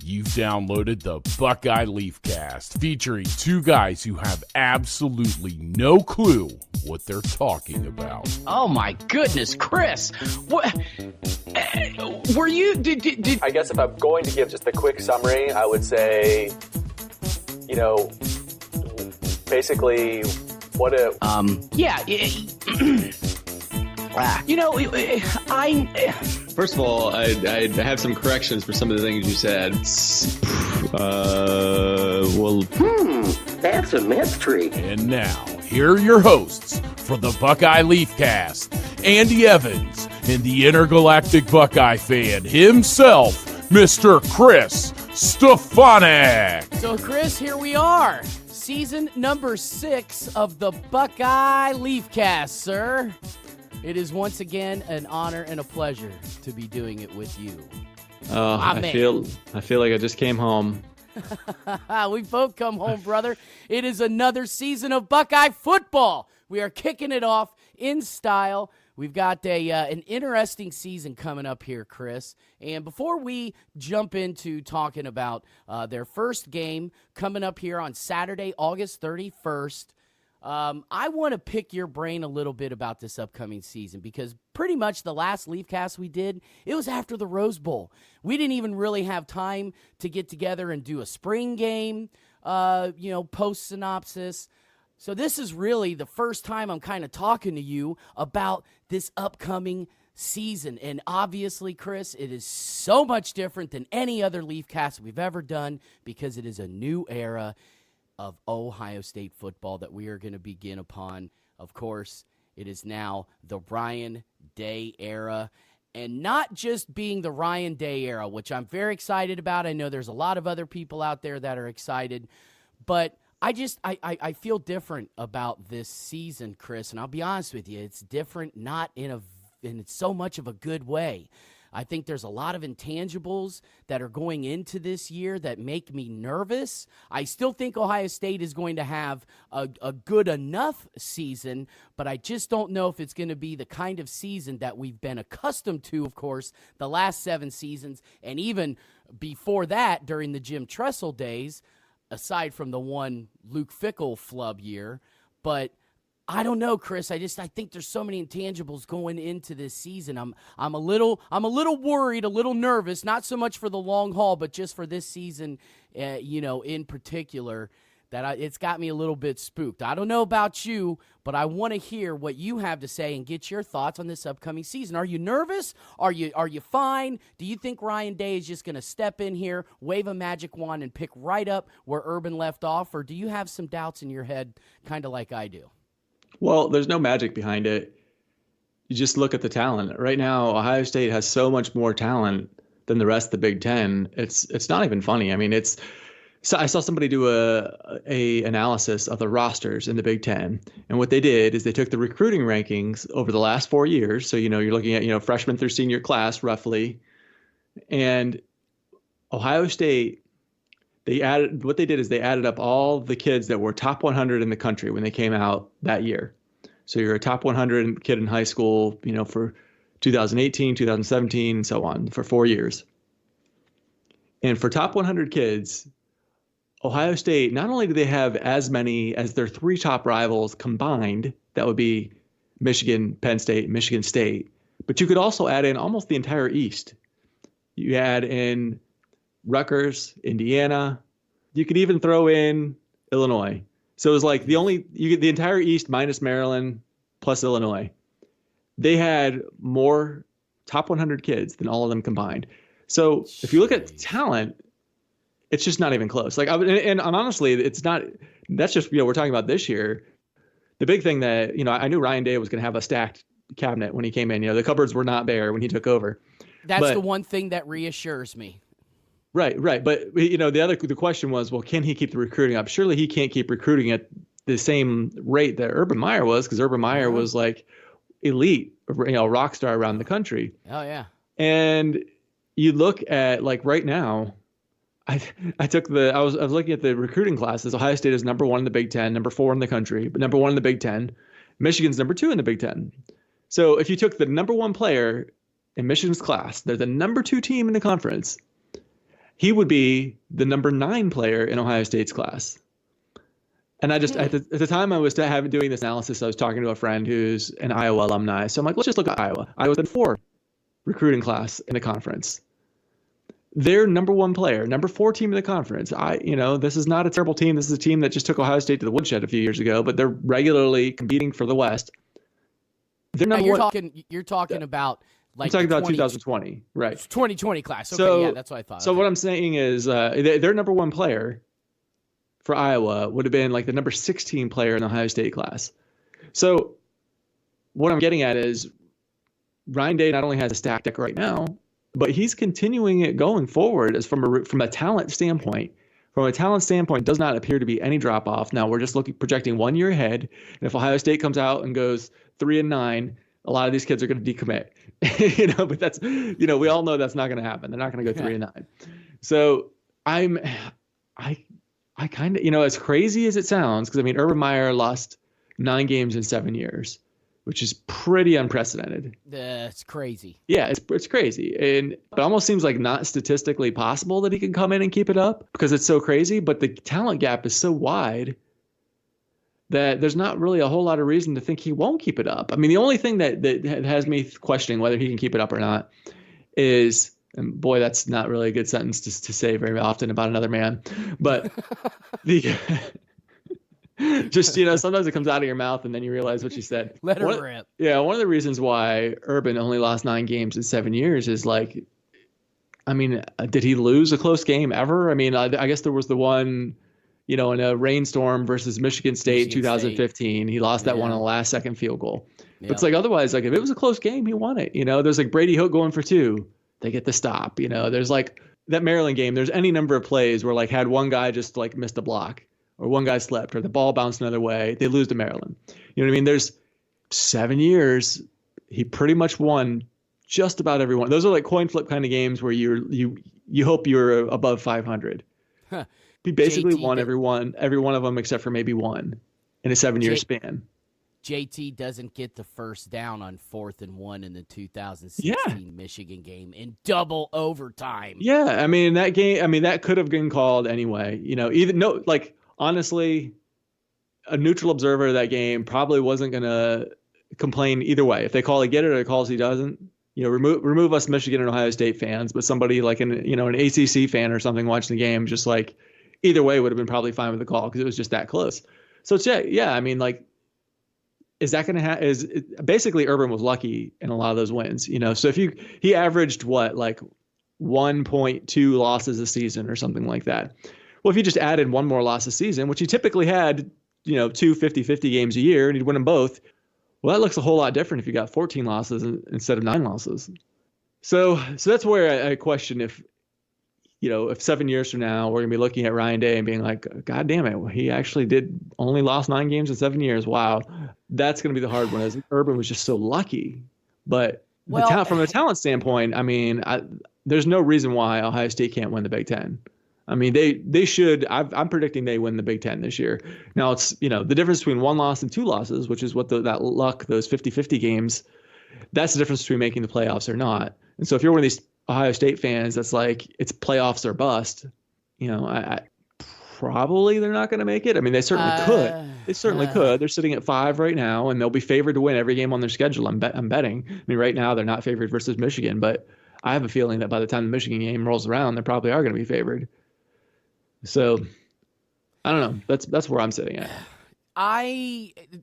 You've downloaded the Buckeye Leafcast, featuring two guys who have absolutely no clue what they're talking about. Oh my goodness, Chris! What were you? Did I guess if I'm going to give just a quick summary, I would say, basically, what a First of all, I have some corrections for some of the things you said. That's a mystery. And now, here are your hosts for the Buckeye Leafcast, Andy Evans and the intergalactic Buckeye fan himself, Mr. Chris Stefanick. So, Chris, here we are. Season number 6 of the Buckeye Leafcast, sir. It is once again an honor and a pleasure to be doing it with you. I feel like I just came home. We both come home, brother. It is another season of Buckeye football. We are kicking it off in style. We've got an interesting season coming up here, Chris. And before we jump into talking about their first game coming up here on Saturday, August 31st, I want to pick your brain a little bit about this upcoming season, because pretty much the last Leafcast we did, it was after the Rose Bowl. We didn't even really have time to get together and do a spring game, post-synopsis. So this is really the first time I'm kind of talking to you about this upcoming season. And obviously, Chris, it is so much different than any other Leafcast we've ever done, because it is a new era of Ohio State football that we are going to begin upon. Of course, it is now the Ryan Day era, and not just being the Ryan Day era, which I'm very excited about. I know there's a lot of other people out there that are excited, but I feel different about this season, Chris, and I'll be honest with you, it's different not in so much of a good way. I think there's a lot of intangibles that are going into this year that make me nervous. I still think Ohio State is going to have a good enough season, but I just don't know if it's going to be the kind of season that we've been accustomed to, of course, the last 7 seasons, and even before that during the Jim Tressel days, aside from the one Luke Fickell flub year. But I don't know, Chris. I think there's so many intangibles going into this season. I'm a little worried, a little nervous, not so much for the long haul, but just for this season, in particular, that it's got me a little bit spooked. I don't know about you, but I want to hear what you have to say and get your thoughts on this upcoming season. Are you nervous? Are you fine? Do you think Ryan Day is just going to step in here, wave a magic wand, and pick right up where Urban left off, or do you have some doubts in your head, kind of like I do? Well, there's no magic behind it. You just look at the talent. Right now, Ohio State has so much more talent than the rest of the Big Ten. It's not even funny. I mean, so I saw somebody do a analysis of the rosters in the Big Ten, and what they did is they took the recruiting rankings over the last 4 years. So you're looking at freshman through senior class roughly, and Ohio State. They added up all the kids that were top 100 in the country when they came out that year. So you're a top 100 kid in high school, for 2018, 2017, and so on, for 4 years. And for top 100 kids, Ohio State, not only do they have as many as their 3 top rivals combined, that would be Michigan, Penn State, Michigan State, but you could also add in almost the entire East. You add in Rutgers, Indiana. You could even throw in Illinois. So it was like the entire East minus Maryland plus Illinois. They had more top 100 kids than all of them combined. So if you look at talent, it's just not even close. And honestly, it's not. That's just we're talking about this year. The big thing that I knew Ryan Day was going to have a stacked cabinet when he came in. The cupboards were not bare when he took over. That's the one thing that reassures me. Right. But, the question was, well, can he keep the recruiting up? Surely he can't keep recruiting at the same rate that Urban Meyer was, because Urban Meyer was like elite, rock star around the country. Oh, yeah. And you look at right now, I was looking at the recruiting classes. Ohio State is number 1 in the Big Ten, number 4 in the country, but number 1 in the Big Ten. Michigan's number 2 in the Big Ten. So if you took the number 1 player in Michigan's class, they're the number 2 team in the conference, he would be the number 9 player in Ohio State's class. And I just, at the time I was doing this analysis, I was talking to a friend who's an Iowa alumni. So I'm like, let's just look at Iowa. Iowa's been 4 recruiting class in the conference. They're number 1 player, number 4 team in the conference. This is not a terrible team. This is a team that just took Ohio State to the woodshed a few years ago, but they're regularly competing for the West. They're number You're talking about like I'm talking about 2020, right? 2020 class. Okay, yeah, that's what I thought. So what I'm saying is their number 1 player for Iowa would have been like the number 16 player in the Ohio State class. So what I'm getting at is Ryan Day not only has a stack deck right now, but he's continuing it going forward as from a talent standpoint. From a talent standpoint, does not appear to be any drop off. Now we're just projecting 1 year ahead. And if Ohio State comes out and goes 3-9, a lot of these kids are going to decommit. But that's, we all know that's not going to happen. They're not going to go 3-9. So I kind of, as crazy as it sounds, because I mean, Urban Meyer lost 9 games in 7 years, which is pretty unprecedented. That's crazy. Yeah, it's crazy. And it almost seems like not statistically possible that he can come in and keep it up because it's so crazy. But the talent gap is so wide that there's not really a whole lot of reason to think he won't keep it up. I mean, the only thing that has me questioning whether he can keep it up or not is, and boy, that's not really a good sentence to say very often about another man, but just, sometimes it comes out of your mouth and then you realize what you said. Let her rip. Yeah, one of the reasons why Urban only lost 9 games in 7 years is like, I mean, did he lose a close game ever? I mean, I guess there was the one, in a rainstorm versus Michigan State 2015. He lost that one on the last second field goal. But it's like, otherwise, like if it was a close game, he won it. There's like Brady Hook going for 2. They get the stop. There's like that Maryland game. There's any number of plays where like had one guy just like missed a block, or one guy slept, or the ball bounced another way, they lose to Maryland. You know what I mean? There's 7 years, he pretty much won just about every one. Those are like coin flip kind of games where you hope you're above 500. Huh. He basically won every one of them except for maybe one in a 7-year span. JT doesn't get the first down on 4th and 1 in the 2016 Michigan game in double overtime. Yeah, I mean that game. That could have been called anyway. Honestly, a neutral observer of that game probably wasn't going to complain either way. If they call he get it or he calls he doesn't, remove us Michigan and Ohio State fans, but somebody like an ACC fan or something watching the game, just like either way would have been probably fine with the call because it was just that close. So it's, I mean, like, is that going to happen? Basically Urban was lucky in a lot of those wins, So if he averaged like 1.2 losses a season or something like that. Well, if you just added one more loss a season, which he typically had, 2 50-50 games a year, and he'd win them both, well, that looks a whole lot different if you got 14 losses instead of 9 losses. So that's where I question if 7 years from now we're going to be looking at Ryan Day and being like, God damn it, he actually only lost 9 games in 7 years. Wow. That's going to be the hard one, as Urban was just so lucky. But from a talent standpoint, I mean, there's no reason why Ohio State can't win the Big Ten. I mean, they should. I'm predicting they win the Big Ten this year. Now, it's, the difference between 1 loss and 2 losses, which is what that luck, those 50-50 games, that's the difference between making the playoffs or not. And so if you're one of these Ohio State fans that's like, it's playoffs or bust, I probably they're not going to make it. I mean, they certainly could. They certainly could. They're sitting at 5 right now, and they'll be favored to win every game on their schedule. I'm betting. I mean, right now they're not favored versus Michigan, but I have a feeling that by the time the Michigan game rolls around, they probably are going to be favored. So I don't know. That's where I'm sitting at.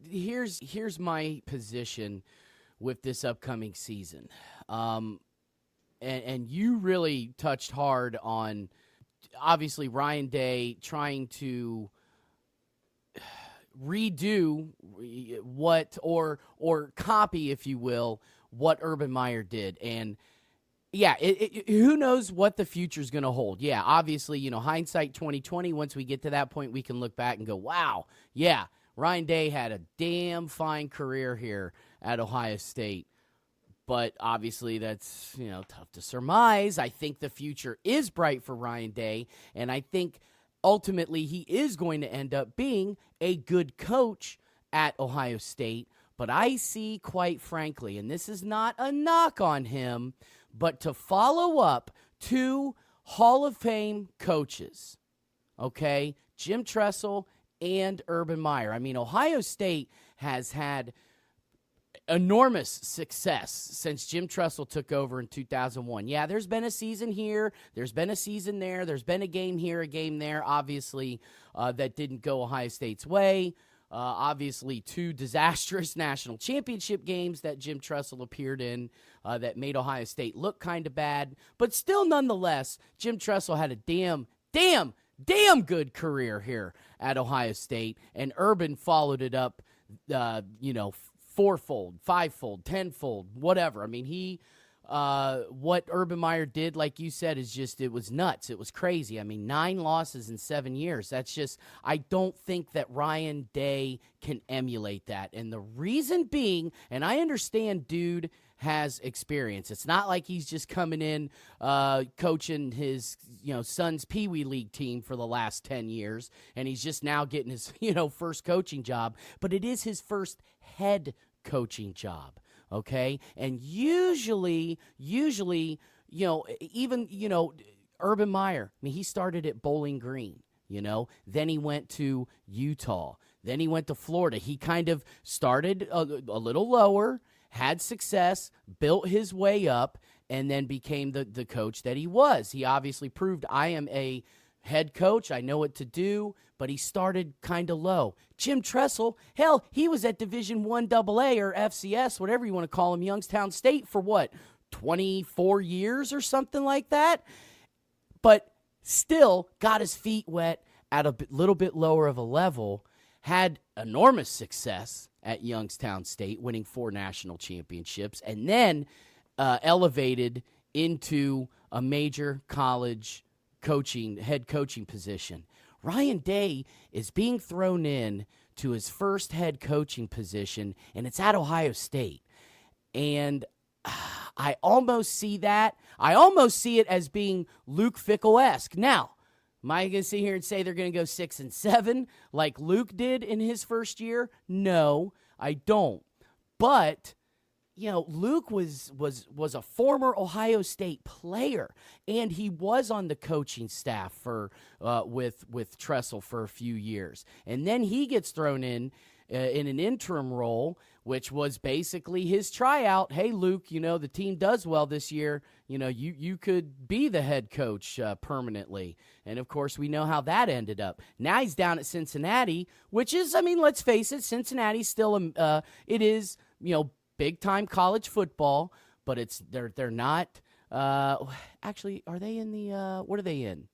Here's my position with this upcoming season. And you really touched hard on, obviously, Ryan Day trying to redo what or copy, if you will, what Urban Meyer did. And yeah, who knows what the future is going to hold. Yeah, obviously, hindsight 2020, once we get to that point, we can look back and go, wow, yeah, Ryan Day had a damn fine career here at Ohio State. But obviously that's, tough to surmise. I think the future is bright for Ryan Day, and I think ultimately he is going to end up being a good coach at Ohio State. But I see, quite frankly, and this is not a knock on him, but to follow up 2 Hall of Fame coaches, okay, Jim Tressel and Urban Meyer. I mean, Ohio State has had enormous success since Jim Tressel took over in 2001. Yeah, there's been a season here, there's been a season there, there's been a game here, a game there, obviously, that didn't go Ohio State's way. Obviously, 2 disastrous national championship games that Jim Tressel appeared in that made Ohio State look kind of bad. But still, nonetheless, Jim Tressel had a damn good career here at Ohio State, and Urban followed it up, fourfold, fivefold, tenfold, whatever. I mean, what Urban Meyer did, like you said, is just, it was nuts. It was crazy. I mean, 9 losses in 7 years. That's just, I don't think that Ryan Day can emulate that. And the reason being, and I understand dude has experience. It's not like he's just coming in coaching his son's Pee Wee League team for the last 10 years, and he's just now getting his first coaching job. But it is his first head coaching job. Okay, and usually, even Urban Meyer. I mean, he started at Bowling Green. Then he went to Utah. Then he went to Florida. He kind of started a little lower, had success, built his way up, and then became the coach that he was. He obviously proved, I am a head coach, I know what to do, but he started kind of low. Jim Tressel, hell, he was at Division I AA or FCS, whatever you want to call him, Youngstown State for what, 24 years or something like that? But still got his feet wet at a little bit lower of a level, had enormous success at Youngstown State, winning 4 national championships, and then elevated into a major college head coaching position. Ryan Day is being thrown in to his first head coaching position, and it's at Ohio State. And I almost see that. I almost see it as being Luke Fickell-esque. Now, am I going to sit here and say they're going to go 6-7 like Luke did in his first year? No, I don't. But Luke was a former Ohio State player, and he was on the coaching staff for with Tressel for a few years, and then he gets thrown in an interim role, which was basically his tryout. Hey, Luke, the team does well this year. You could be the head coach permanently, and of course we know how that ended up. Now he's down at Cincinnati, which is, I mean, let's face it, Cincinnati's still it is big-time college football, but they're not actually, are they in the what are they in?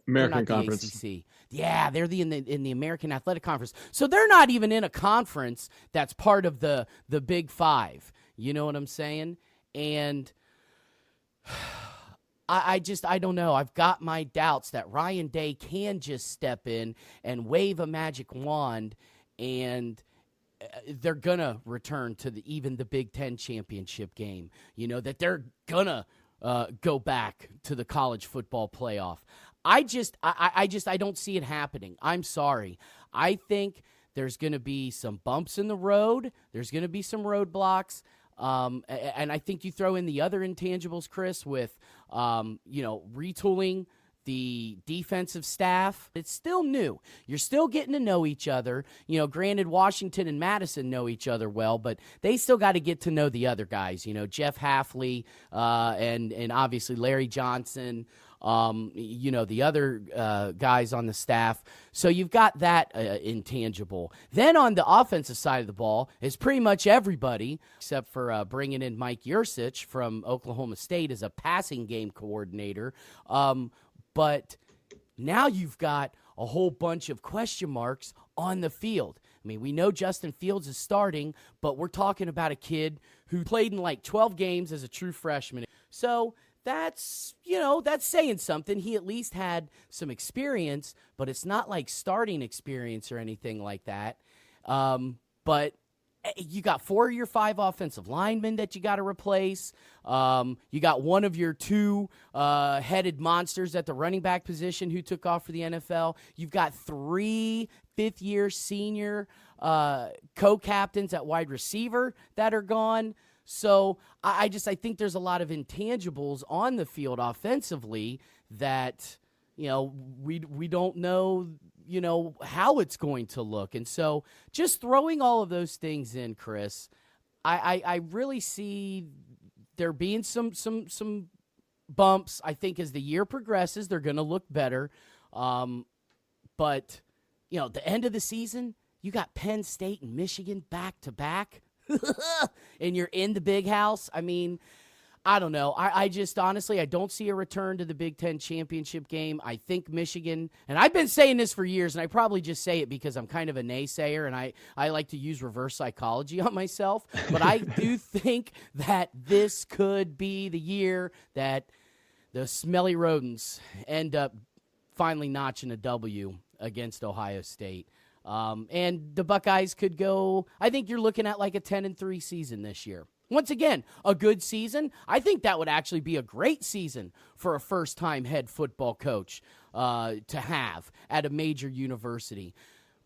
American Conference. ACC. Yeah, they're in the American Athletic Conference. So they're not even in a conference that's part of the Big Five. You know what I'm saying? And I don't know. I've got my doubts that Ryan Day can just step in and wave a magic wand, and they're going to return to even the Big Ten championship game, that they're going to go back to the college football playoff. I don't see it happening. I'm sorry. I think there's going to be some bumps in the road. There's going to be some roadblocks. And I think you throw in the other intangibles, Chris, with, retooling the defensive staff. It's still new. You're still getting to know each other. Granted, Washington and Madison know each other well, but they still got to get to know the other guys. Jeff Hafley, and obviously Larry Johnson, the other guys on the staff. So you've got that intangible. Then on the offensive side of the ball is pretty much everybody, except for bringing in Mike Yursich from Oklahoma State as a passing game coordinator. But now you've got a whole bunch of question marks on the field. I mean, we know Justin Fields is starting, but we're talking about a kid who played in like 12 games as a true freshman. So that's saying something. He at least had some experience, but it's not like starting experience or anything like that. But you got 4 of your 5 offensive linemen that you got to replace. You got one of your 2 headed monsters at the running back position who took off for the NFL. You've got 3 fifth-year senior co-captains at wide receiver that are gone. So I think there's a lot of intangibles on the field offensively that, we don't know, how it's going to look. And so just throwing all of those things in, Chris, I really see there being some bumps. I think as the year progresses, they're going to look better. But, at the end of the season, you got Penn State and Michigan back to back, and you're in the big house. I mean, I don't know. I just honestly, I don't see a return to the Big Ten championship game. I think Michigan, and I've been saying this for years, and I probably just say it because I'm kind of a naysayer, and I like to use reverse psychology on myself. But I do think that this could be the year that the smelly rodents end up finally notching a W against Ohio State. And the Buckeyes could go, I think you're looking at like a 10-3 season this year. Once again, a good season. I think that would actually be a great season for a first-time head football coach to have at a major university.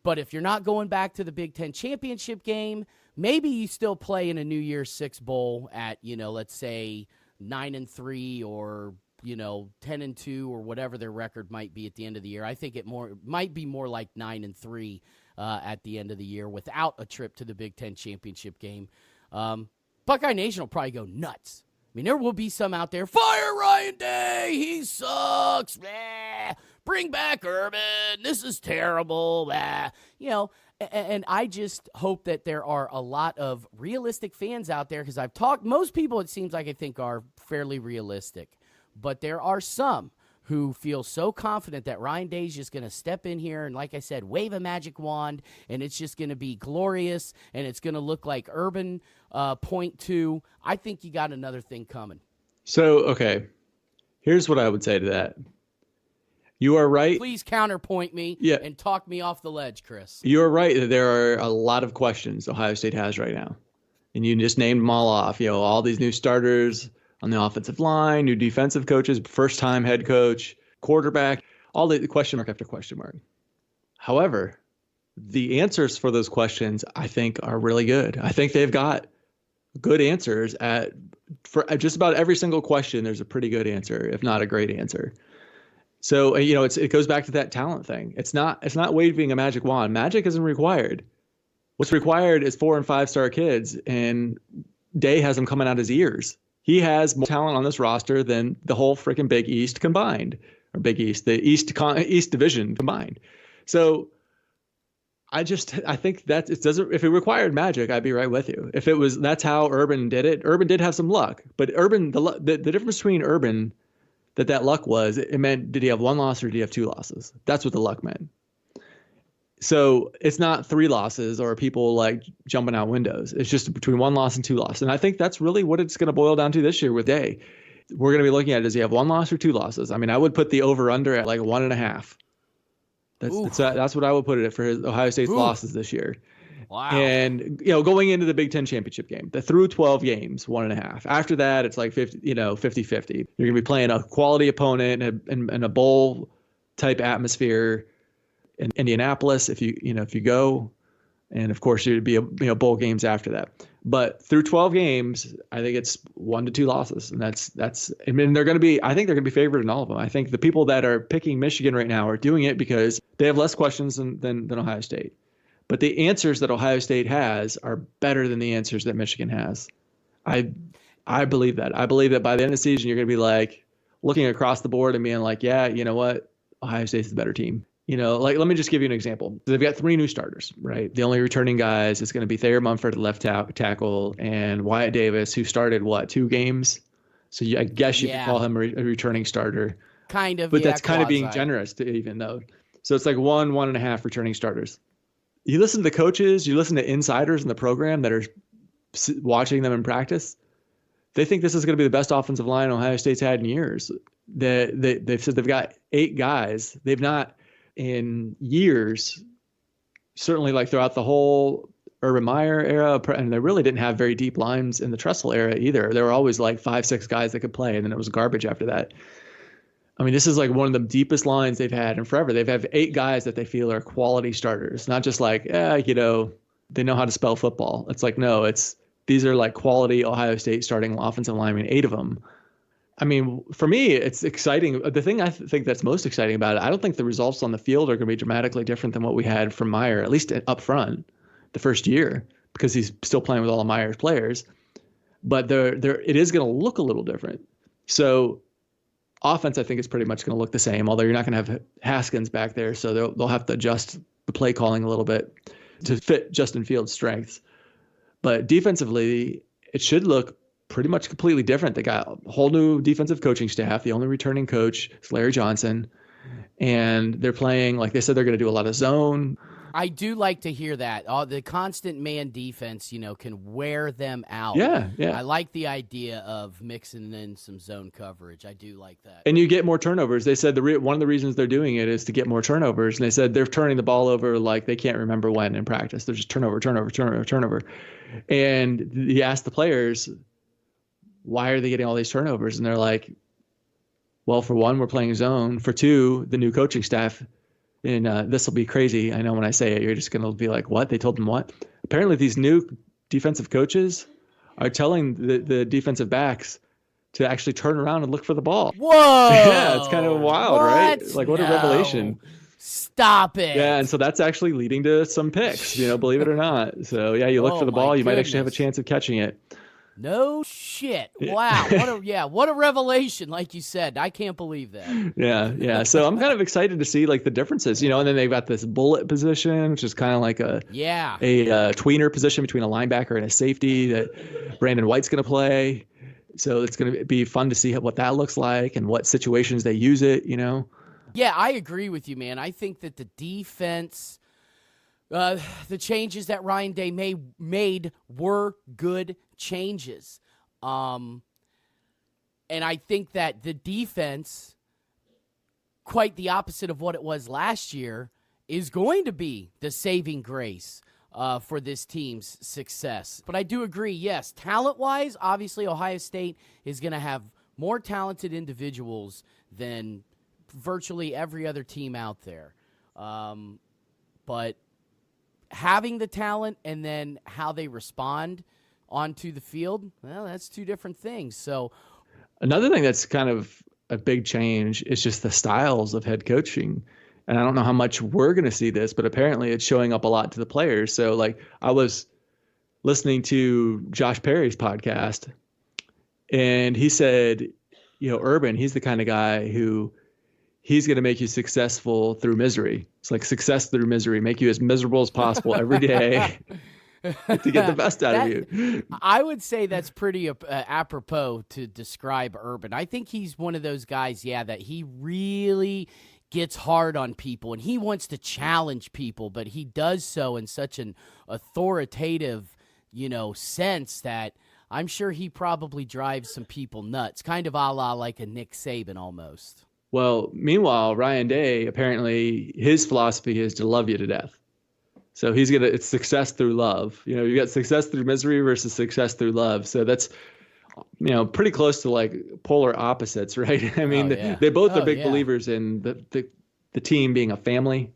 But if you're not going back to the Big Ten championship game, maybe you still play in a New Year's Six bowl at, let's say 9-3 or 10-2 or whatever their record might be at the end of the year. I think it might be more like 9-3 at the end of the year without a trip to the Big Ten championship game. Buckeye Nation will probably go nuts. I mean, there will be some out there, fire Ryan Day, he sucks, blah. Bring back Urban, this is terrible, blah. And I just hope that there are a lot of realistic fans out there, because I've talked, most people it seems like I think are fairly realistic, but there are some who feel so confident that Ryan Day's just going to step in here and, like I said, wave a magic wand, and it's just going to be glorious, and it's going to look like Urban .2. I think you got another thing coming. So, okay, here's what I would say to that. You are right. Please counterpoint me and talk me off the ledge, Chris. You are right that there are a lot of questions Ohio State has right now. And you just named them all off. All these new starters on the offensive line, new defensive coaches, first-time head coach, quarterback, all the question mark after question mark. However, the answers for those questions, I think, are really good. I think they've got good answers for just about every single question. There's a pretty good answer, if not a great answer. So, it goes back to that talent thing. It's not waving a magic wand. Magic isn't required. What's required is 4- and 5-star kids, and Day has them coming out his ears. He has more talent on this roster than the whole freaking Big East combined, or Big East, the East Division combined. So I think that it doesn't. If it required magic, I'd be right with you. If it was, that's how Urban did it. Urban did have some luck, but Urban, the difference between Urban, that luck was, it meant, did he have one loss or did he have 2 losses? That's what the luck meant. So it's not 3 losses or people like jumping out windows. It's just between 1 loss and 2 losses. And I think that's really what it's going to boil down to this year with Day. We're going to be looking at, does he have 1 loss or 2 losses? I mean, I would put the over under at like 1.5. That's what I would put it at for his Ohio State's losses this year. Wow. And, going into the Big Ten championship game, through 12 games, 1.5. After that, it's like 50-50. You're going to be playing a quality opponent in a bowl type atmosphere in Indianapolis, if you go, and of course there'd be bowl games after that. But through 12 games, I think it's 1 to 2 losses, and that's. I mean, I think they're going to be favored in all of them. I think the people that are picking Michigan right now are doing it because they have less questions than Ohio State, but the answers that Ohio State has are better than the answers that Michigan has. I believe that. I believe that by the end of the season, you're going to be like looking across the board and being like, yeah, you know what, Ohio State's the better team. Like, let me just give you an example. They've got 3 new starters, right? The only returning guys is going to be Thayer Mumford at left tackle and Wyatt Davis, who started, 2 games? So I guess you could call him a returning starter. Kind of, but that's kind of being generous, even though. So it's like 1.5 returning starters. You listen to the coaches, you listen to insiders in the program that are watching them in practice. They think this is going to be the best offensive line Ohio State's had in years. They've said they've got 8 guys. They've not in years, certainly like throughout the whole Urban Meyer era, and they really didn't have very deep lines in the Tressel era either. There were always like 5-6 guys that could play, and then it was garbage after that. I mean, this is like one of the deepest lines they've had in forever. They've had 8 guys that they feel are quality starters, not just like, they know how to spell football. It's like, no, these are like quality Ohio State starting offensive linemen, 8 of them. I mean, for me, it's exciting. The thing I think that's most exciting about it, I don't think the results on the field are going to be dramatically different than what we had from Meyer, at least up front, the first year, because he's still playing with all of Meyer's players. But it is going to look a little different. So offense, I think, is pretty much going to look the same, although you're not going to have Haskins back there, so they'll have to adjust the play calling a little bit to fit Justin Fields' strengths. But defensively, it should look pretty much completely different. They got a whole new defensive coaching staff. The only returning coach is Larry Johnson. And they're playing, like they said, they're going to do a lot of zone. I do like to hear that. The constant man defense, can wear them out. Yeah. I like the idea of mixing in some zone coverage. I do like that. And you get more turnovers. They said one of the reasons they're doing it is to get more turnovers. And they said they're turning the ball over like they can't remember when in practice. They're just turnover. And he asked the players, why are they getting all these turnovers? And they're like, well, for one, we're playing zone. For two, the new coaching staff, and this will be crazy. I know when I say it, you're just going to be like, what? They told them what? Apparently, these new defensive coaches are telling the defensive backs to actually turn around and look for the ball. Whoa! Yeah, it's kind of wild, what? Right? Like, what a revelation. Stop it. Yeah, and so that's actually leading to some picks, believe it or not. So, yeah, you look for the ball, you might actually have a chance of catching it. No shit. Wow. What a revelation, like you said. I can't believe that. Yeah. So I'm kind of excited to see like the differences, and then they've got this bullet position, which is kind of like a tweener position between a linebacker and a safety that Brandon White's going to play. So it's going to be fun to see what that looks like and what situations they use it, Yeah, I agree with you, man. I think that the defense, the changes that Ryan Day made were good changes. And I think that the defense, quite the opposite of what it was last year, is going to be the saving grace for this team's success. But I do agree, yes, talent-wise, obviously Ohio State is going to have more talented individuals than virtually every other team out there. But having the talent and then how they respond onto the field, well, that's two different things. So another thing that's kind of a big change is just the styles of head coaching. And I don't know how much we're going to see this, but apparently it's showing up a lot to the players. So like I was listening to Josh Perry's podcast, and he said, Urban, he's the kind of guy who he's going to make you successful through misery. It's like success through misery, make you as miserable as possible every day to get the best out of you. I would say that's pretty apropos to describe Urban. I think he's one of those guys, that he really gets hard on people and he wants to challenge people, but he does so in such an authoritative, sense that I'm sure he probably drives some people nuts, kind of a la like a Nick Saban almost. Well, meanwhile, Ryan Day, apparently his philosophy is to love you to death. So it's success through love. You got success through misery versus success through love. So that's, pretty close to like polar opposites, right? I mean, they both are big believers in the team being a family.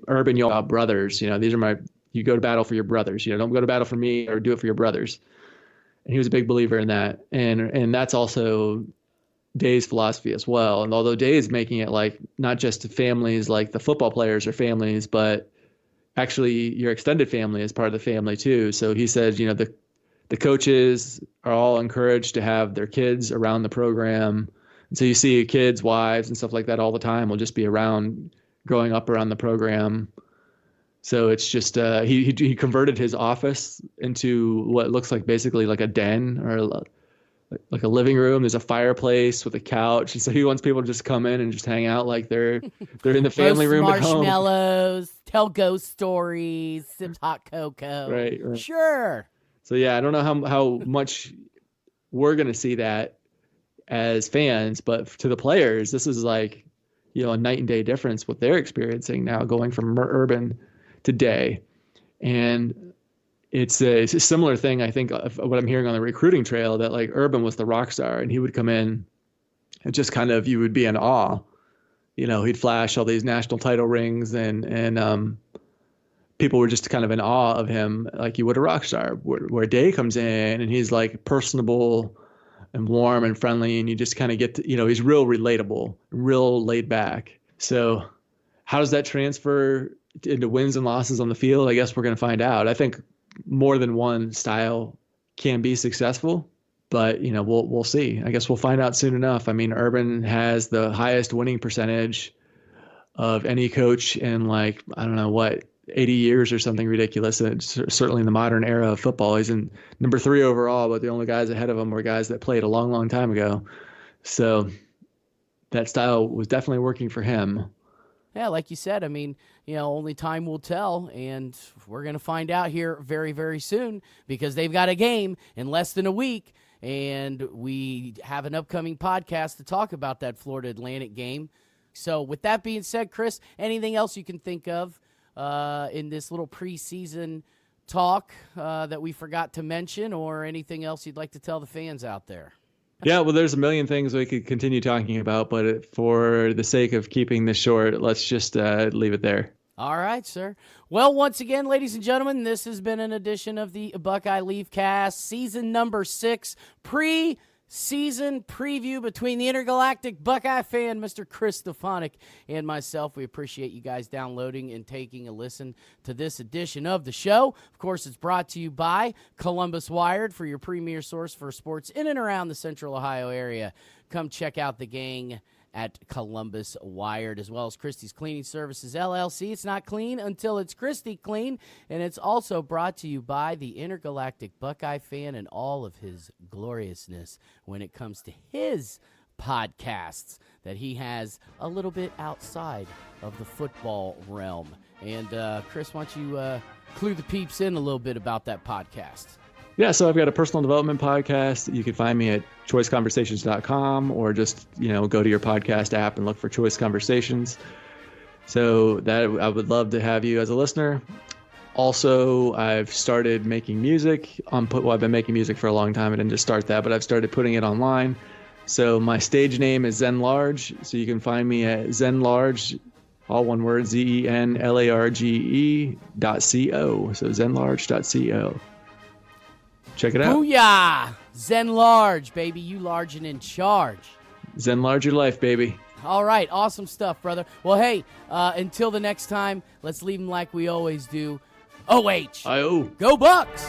Urban, you're brothers. These are you go to battle for your brothers. Don't go to battle for me or do it for your brothers. And he was a big believer in that. And that's also Day's philosophy as well. And although Day is making it like not just families, like the football players are families, but actually your extended family is part of the family too. So he says, the coaches are all encouraged to have their kids around the program. And so you see kids, wives and stuff like that all the time will just be around, growing up around the program. So it's just he converted his office into what looks like basically like a den or like a living room. There's a fireplace with a couch, and so he wants people to just come in and just hang out like they're in the family room at home. Marshmallows, tell ghost stories, sip hot cocoa. Right. Sure. So yeah, I don't know how much we're gonna see that as fans, but to the players, this is like a night and day difference what they're experiencing now, going from Urban to Day, and it's a similar thing, I think, of what I'm hearing on the recruiting trail, that like Urban was the rock star and he would come in and just kind of, you would be in awe. He'd flash all these national title rings and people were just kind of in awe of him like you would a rock star. Where Day comes in and he's like personable, and warm and friendly, and you just kind of get to, he's real relatable, real laid back. So how does that transfer into wins and losses on the field? I guess we're going to find out. I think more than one style can be successful, but we'll see. I guess we'll find out soon enough. I mean, Urban has the highest winning percentage of any coach in, like, I don't know what, 80 years or something ridiculous. And certainly in the modern era of football, he's in number 3 overall, but the only guys ahead of him were guys that played a long, long time ago. So that style was definitely working for him. Yeah, like you said, I mean, only time will tell, and we're going to find out here very, very soon because they've got a game in less than a week, and we have an upcoming podcast to talk about that Florida Atlantic game. So with that being said, Chris, anything else you can think of in this little preseason talk that we forgot to mention, or anything else you'd like to tell the fans out there? Yeah, well, there's a million things we could continue talking about, but for the sake of keeping this short, let's just leave it there. All right, sir. Well, once again, ladies and gentlemen, this has been an edition of the Buckeye Leaf Cast, season number 6, pre-season preview between the intergalactic Buckeye fan, Mr. Chris Stefanick, and myself. We appreciate you guys downloading and taking a listen to this edition of the show. Of course, it's brought to you by Columbus Wired, for your premier source for sports in and around the Central Ohio area. Come check out the gang at Columbus Wired, as well as Christie's Cleaning Services, LLC. It's not clean until it's Christie clean. And it's also brought to you by the intergalactic Buckeye fan and all of his gloriousness when it comes to his podcasts that he has a little bit outside of the football realm. And Chris, why don't you clue the peeps in a little bit about that podcast? Yeah, so I've got a personal development podcast. You can find me at choiceconversations.com, or just, go to your podcast app and look for Choice Conversations. So that I would love to have you as a listener. Also, I've started making music. I've been making music for a long time. I didn't just start that, but I've started putting it online. So my stage name is Zen Large. So you can find me at Zen Large, all one word, ZenLarge.co. So zenlarge.co. Check it out. Booyah! Zen Large, baby. You large and in charge. Zen Large your life, baby. All right. Awesome stuff, brother. Well, hey, until the next time, let's leave them like we always do. OH. I-O. Go Bucks!